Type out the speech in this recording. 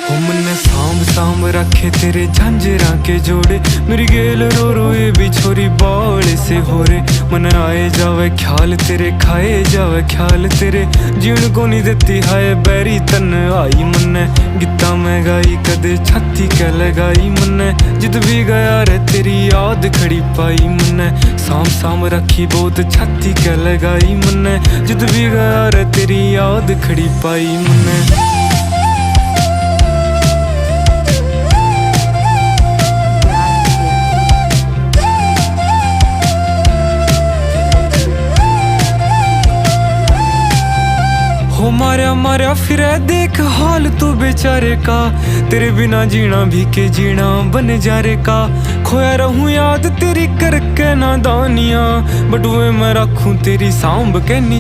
हो मन्ने सांभ सांभ रखे तेरे झांझरा के जोड़े, मेरी गेल रो रो ये भी छोरी बाल से हो रे। मन आए जावे ख्याल तेरे, खाए जावे ख्याल तेरे, जीण को नहीं देती हाय बैरी तन आई। मन्ने गीता में गाई कदे छाती क्या लगाई, मन्ने जित भी गया रे तेरी याद खड़ी पाई। मन्ने सांभ सांभ रखी बहुत छाती क्या लगाई, मन्ने जित भी गया रे तेरी याद खड़ी पाई। मन्ने हो मारा मारा फिर देख हाल तू बेचारे का, तेरे बिना जीना भी के जीना बन जा रे का। खोया रहूं याद तेरी करके नादानियां, बटुए मैं रखूं तेरी सांभ के नी।